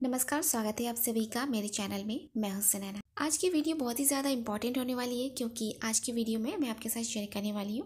नमस्कार, स्वागत है आप सभी का मेरे चैनल में। मैं हूं सुनैना। आज की वीडियो बहुत ही ज़्यादा इंपॉर्टेंट होने वाली है क्योंकि आज की वीडियो में मैं आपके साथ शेयर करने वाली हूं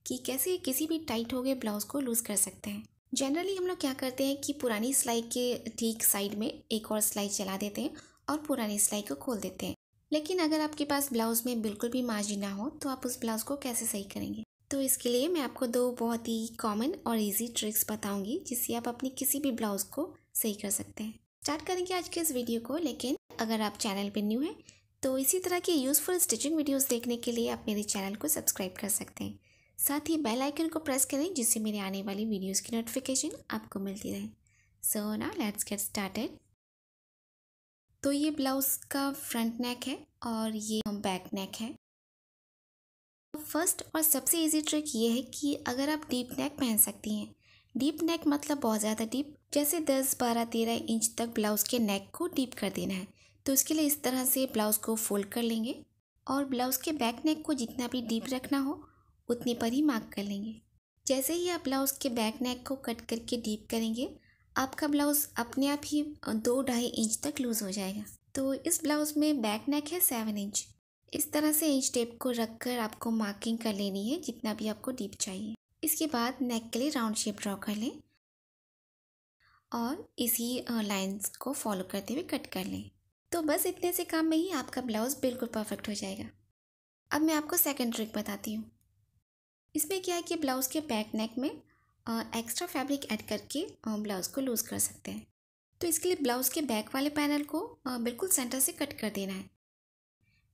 कि कैसे किसी भी टाइट हो गए ब्लाउज़ को लूज़ कर सकते हैं। जनरली हम लोग क्या करते हैं कि पुरानी सिलाई के ठीक साइड में एक और सिलाई चला देते हैं और पुरानी सिलाई को खोल देते हैं। लेकिन अगर आपके पास ब्लाउज़ में बिल्कुल भी मार्जिन ना हो तो आप उस ब्लाउज़ को कैसे सही करेंगे। तो इसके लिए मैं आपको दो बहुत ही कॉमन और ईजी ट्रिक्स बताऊँगी जिससे आप अपनी किसी भी ब्लाउज़ को सही कर सकते हैं। स्टार्ट करेंगे आज के इस वीडियो को, लेकिन अगर आप चैनल पर न्यू हैं तो इसी तरह की यूज़फुल स्टिचिंग वीडियोस देखने के लिए आप मेरे चैनल को सब्सक्राइब कर सकते हैं। साथ ही बेल आइकन को प्रेस करें जिससे मेरे आने वाली वीडियोस की नोटिफिकेशन आपको मिलती रहे। So now let's get started. तो ये ब्लाउज़ का फ्रंट नेक है और ये बैक नेक है। फर्स्ट और सबसे इजी ट्रिक ये है कि अगर आप डीप नेक पहन सकती हैं। डीप नेक मतलब बहुत ज़्यादा डीप, जैसे 10, 12, 13 इंच तक ब्लाउज़ के नेक को डीप कर देना है। तो इसके लिए इस तरह से ब्लाउज़ को फोल्ड कर लेंगे और ब्लाउज़ के बैक नेक को जितना भी डीप रखना हो उतनी पर ही मार्क कर लेंगे। जैसे ही आप ब्लाउज़ के बैक नेक को कट करके डीप करेंगे, आपका ब्लाउज़ अपने आप ही 2-2.5 इंच तक लूज़ हो जाएगा। तो इस ब्लाउज़ में बैक नेक है 7 इंच। इस तरह से इंच टेप को रखकर आपको मार्किंग कर लेनी है जितना भी आपको डीप चाहिए। इसके बाद नेक के लिए राउंड शेप ड्रॉ कर लें और इसी लाइंस को फॉलो करते हुए कट कर लें। तो बस इतने से काम में ही आपका ब्लाउज़ बिल्कुल परफेक्ट हो जाएगा। अब मैं आपको सेकंड ट्रिक बताती हूँ। इसमें क्या है कि ब्लाउज़ के बैक नेक में एक्स्ट्रा फैब्रिक ऐड करके ब्लाउज़ को लूज़ कर सकते हैं। तो इसके लिए ब्लाउज़ के बैक वाले पैनल को बिल्कुल सेंटर से कट कर देना है।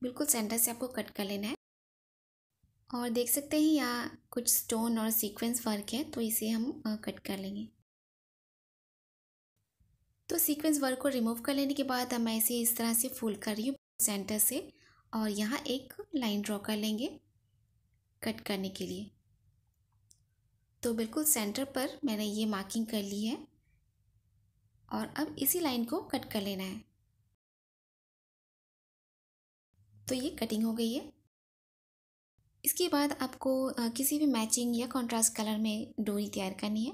बिल्कुल सेंटर से आपको कट कर लेना है और देख सकते हैं यहाँ कुछ स्टोन और सीक्वेंस वर्क है, तो इसे हम कट कर लेंगे। तो सीक्वेंस वर्क को रिमूव कर लेने के बाद मैं इसे इस तरह से फोल्ड कर रही हूँ सेंटर से और यहाँ एक लाइन ड्रॉ कर लेंगे कट करने के लिए। तो बिल्कुल सेंटर पर मैंने ये मार्किंग कर ली है और अब इसी लाइन को कट कर लेना है। तो ये कटिंग हो गई है। इसके बाद आपको किसी भी मैचिंग या कॉन्ट्रास्ट कलर में डोरी तैयार करनी है।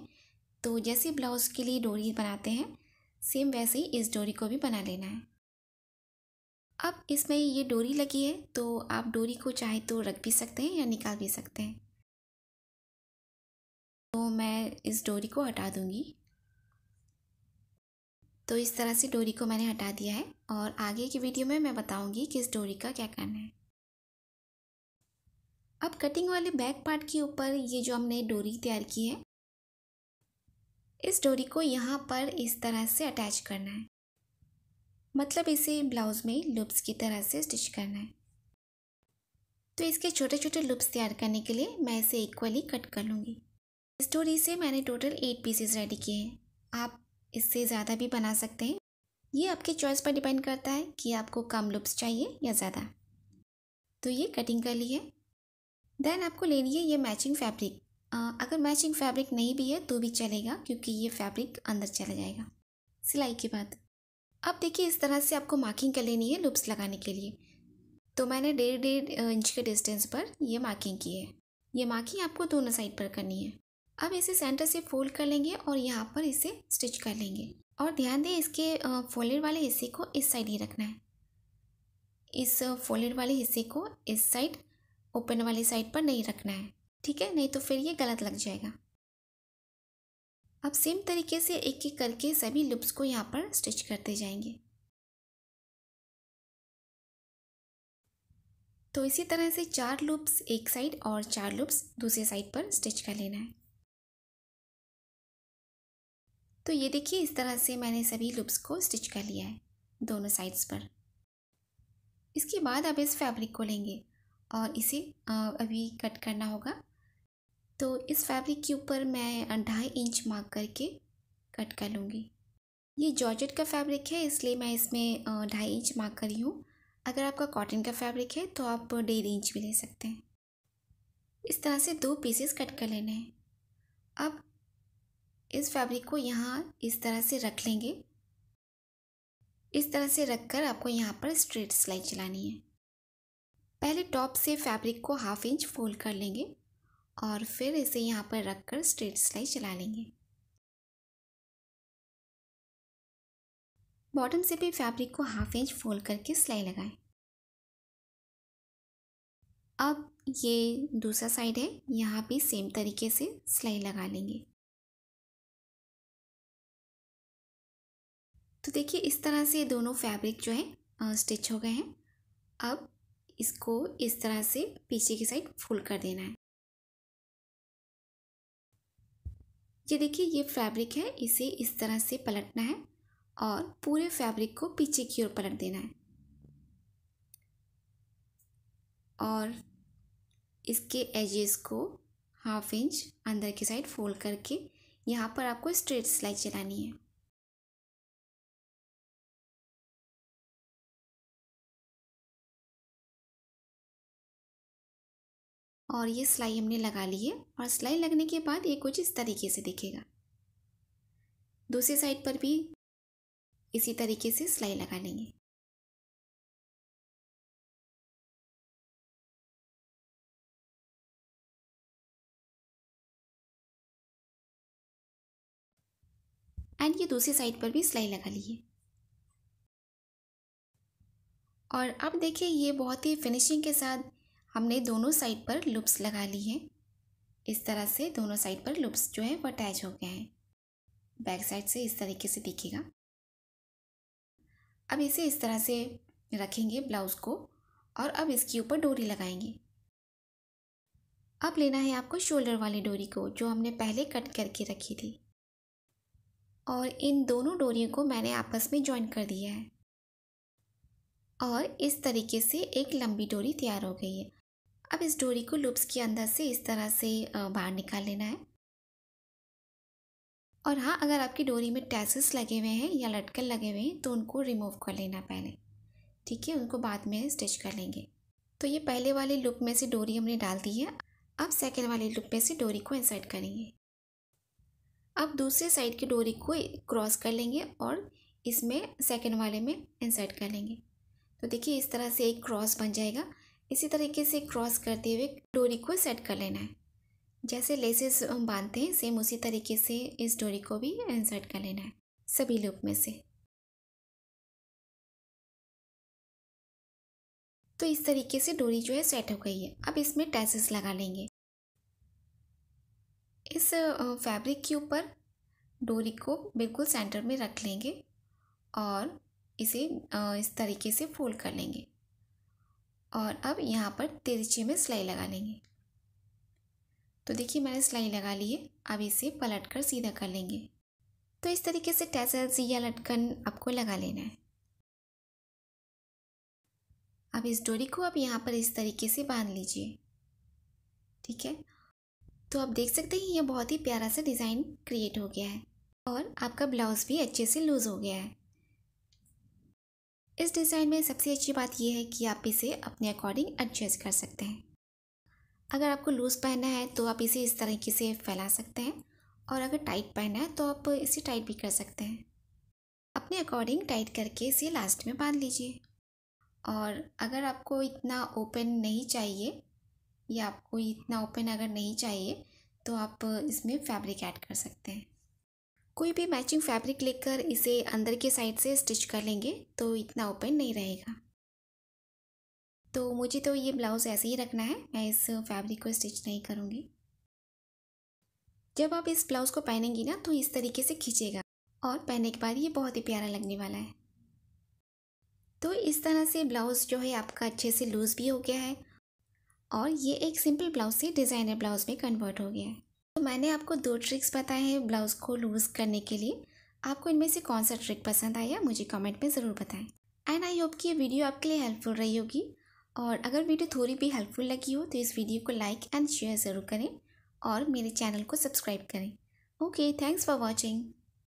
तो जैसे ब्लाउज़ के लिए डोरी बनाते हैं सेम वैसे ही इस डोरी को भी बना लेना है। अब इसमें ये डोरी लगी है तो आप डोरी को चाहे तो रख भी सकते हैं या निकाल भी सकते हैं। तो मैं इस डोरी को हटा दूंगी। तो इस तरह से डोरी को मैंने हटा दिया है और आगे की वीडियो में मैं बताऊंगी कि इस डोरी का क्या करना है। अब कटिंग वाले बैक पार्ट के ऊपर ये जो हमने डोरी तैयार की है, इस डोरी को यहाँ पर इस तरह से अटैच करना है। मतलब इसे ब्लाउज में लूप्स की तरह से स्टिच करना है। तो इसके छोटे छोटे लूप्स तैयार करने के लिए मैं इसे इक्वली कट कर लूँगी। इस डोरी से मैंने टोटल 8 पीसेस रेडी किए हैं। आप इससे ज़्यादा भी बना सकते हैं। ये आपके चॉइस पर डिपेंड करता है कि आपको कम लूप्स चाहिए या ज़्यादा। तो ये कटिंग कर ली है। देन आपको लेनी है ये मैचिंग फैब्रिक। अगर मैचिंग फैब्रिक नहीं भी है तो भी चलेगा क्योंकि ये फैब्रिक अंदर चला जाएगा सिलाई के बाद। अब देखिए इस तरह से आपको मार्किंग कर लेनी है लूप्स लगाने के लिए। तो मैंने 1.5 इंच के डिस्टेंस पर ये मार्किंग की है। ये मार्किंग आपको दोनों साइड पर करनी है। अब इसे सेंटर से फोल्ड कर लेंगे और यहाँ पर इसे स्टिच कर लेंगे। और ध्यान दें इसके फोल्डेड वाले हिस्से को इस साइड ही रखना है। इस फोल्डेड वाले हिस्से को इस साइड ओपन वाली साइड पर नहीं रखना है, ठीक है, नहीं तो फिर ये गलत लग जाएगा। अब सेम तरीके से एक एक करके सभी लूप्स को यहाँ पर स्टिच करते जाएंगे। तो इसी तरह से 4 लूप्स एक साइड और 4 लूप्स दूसरे साइड पर स्टिच कर लेना है। तो ये देखिए इस तरह से मैंने सभी लूप्स को स्टिच कर लिया है दोनों साइड्स पर। इसके बाद अब इस फैब्रिक को लेंगे और इसे अभी कट करना होगा। तो इस फैब्रिक के ऊपर मैं 2.5 इंच मार्क करके कट कर लूँगी। ये जॉर्जेट का फैब्रिक है इसलिए मैं इसमें 2.5 इंच मार्क करी हूँ। अगर आपका कॉटन का फैब्रिक है तो आप 1.5 इंच भी ले सकते हैं। इस तरह से 2 पीसेस कट कर लेने हैं। अब इस फैब्रिक को यहाँ इस तरह से रख लेंगे। इस तरह से रखकर आपको यहाँ पर स्ट्रेट सिलाई चलानी है। पहले टॉप से फैब्रिक को 1/2 इंच फोल्ड कर लेंगे और फिर इसे यहाँ पर रखकर स्ट्रेट सिलाई चला लेंगे। बॉटम से भी फैब्रिक को 1/2 इंच फोल्ड करके सिलाई लगाएं। अब ये दूसरा साइड है, यहाँ भी सेम तरीके से सिलाई लगा लेंगे। तो देखिए इस तरह से दोनों फैब्रिक जो है स्टिच हो गए हैं। अब इसको इस तरह से पीछे की साइड फोल्ड कर देना है। ये देखिए ये फैब्रिक है, इसे इस तरह से पलटना है और पूरे फैब्रिक को पीछे की ओर पलट देना है और इसके एजेस को 1/2 इंच अंदर की साइड फोल्ड करके यहाँ पर आपको स्ट्रेट सिलाई चलानी है। और ये सिलाई हमने लगा ली है और सिलाई लगने के बाद ये कुछ इस तरीके से दिखेगा। दूसरी साइड पर भी इसी तरीके से सिलाई लगा लेंगे। एंड ये दूसरी साइड पर भी सिलाई लगा ली है। और अब देखिए ये बहुत ही फिनिशिंग के साथ हमने दोनों साइड पर लूप्स लगा ली हैं। इस तरह से दोनों साइड पर लूप्स जो है वो अटैच हो गए हैं। बैक साइड से इस तरीके से दिखेगा। अब इसे इस तरह से रखेंगे ब्लाउज़ को और अब इसके ऊपर डोरी लगाएंगे। अब लेना है आपको शोल्डर वाली डोरी को जो हमने पहले कट करके रखी थी और इन दोनों डोरियों को मैंने आपस में जॉइन कर दिया है और इस तरीके से एक लंबी डोरी तैयार हो गई है। अब इस डोरी को लूप्स के अंदर से इस तरह से बाहर निकाल लेना है। और हाँ, अगर आपकी डोरी में टैसेस लगे हुए हैं या लटकन लगे हुए हैं तो उनको रिमूव कर लेना पहले, ठीक है, उनको बाद में स्टिच कर लेंगे। तो ये पहले वाले लूप में से डोरी हमने डाल दी है। अब सेकेंड वाले लूप में से डोरी को इंसर्ट करेंगे। अब दूसरे साइड की डोरी को क्रॉस कर लेंगे और इसमें सेकेंड वाले में इंसर्ट कर लेंगे। तो देखिए इस तरह से एक क्रॉस बन जाएगा। इसी तरीके से क्रॉस करते हुए डोरी को सेट कर लेना है। जैसे लेसेस बांधते हैं सेम उसी तरीके से इस डोरी को भी इंसर्ट कर लेना है सभी लूप में से। तो इस तरीके से डोरी जो है सेट हो गई है। अब इसमें टैसेस लगा लेंगे। इस फैब्रिक के ऊपर डोरी को बिल्कुल सेंटर में रख लेंगे और इसे इस तरीके से फोल्ड कर लेंगे और अब यहाँ पर तिरछे में सिलाई लगा लेंगे। तो देखिए मैंने सिलाई लगा ली है। अब इसे पलट कर सीधा कर लेंगे। तो इस तरीके से टैसल्स या लटकन आपको लगा लेना है। अब इस डोरी को आप यहाँ पर इस तरीके से बांध लीजिए, ठीक है। तो आप देख सकते हैं ये बहुत ही प्यारा सा डिज़ाइन क्रिएट हो गया है और आपका ब्लाउज़ भी अच्छे से लूज़ हो गया है। इस डिज़ाइन में सबसे अच्छी बात यह है कि आप इसे अपने अकॉर्डिंग एडजस्ट कर सकते हैं। अगर आपको लूज़ पहनना है तो आप इसे इस तरीके से फैला सकते हैं और अगर टाइट पहनना है तो आप इसे टाइट भी कर सकते हैं। अपने अकॉर्डिंग टाइट करके इसे लास्ट में बांध लीजिए। और अगर आपको इतना ओपन नहीं चाहिए या आपको इतना ओपन अगर नहीं चाहिए तो आप इसमें फैब्रिक ऐड कर सकते हैं। कोई भी मैचिंग फैब्रिक लेकर इसे अंदर के साइड से स्टिच कर लेंगे तो इतना ओपन नहीं रहेगा। तो मुझे तो ये ब्लाउज़ ऐसे ही रखना है, मैं इस फैब्रिक को स्टिच नहीं करूँगी। जब आप इस ब्लाउज़ को पहनेंगी ना तो इस तरीके से खींचेगा और पहनने के बाद ये बहुत ही प्यारा लगने वाला है। तो इस तरह से ब्लाउज़ जो है आपका अच्छे से लूज़ भी हो गया है और ये एक सिंपल ब्लाउज़ से डिज़ाइनर ब्लाउज़ में कन्वर्ट हो गया है। तो मैंने आपको 2 ट्रिक्स बताए हैं ब्लाउज़ को लूज़ करने के लिए। आपको इनमें से कौन सा ट्रिक पसंद आया मुझे कमेंट में ज़रूर बताएं। एंड आई होप कि ये वीडियो आपके लिए हेल्पफुल रही होगी। और अगर वीडियो थोड़ी भी हेल्पफुल लगी हो तो इस वीडियो को लाइक एंड शेयर ज़रूर करें और मेरे चैनल को सब्सक्राइब करें। Okay, thanks for watching.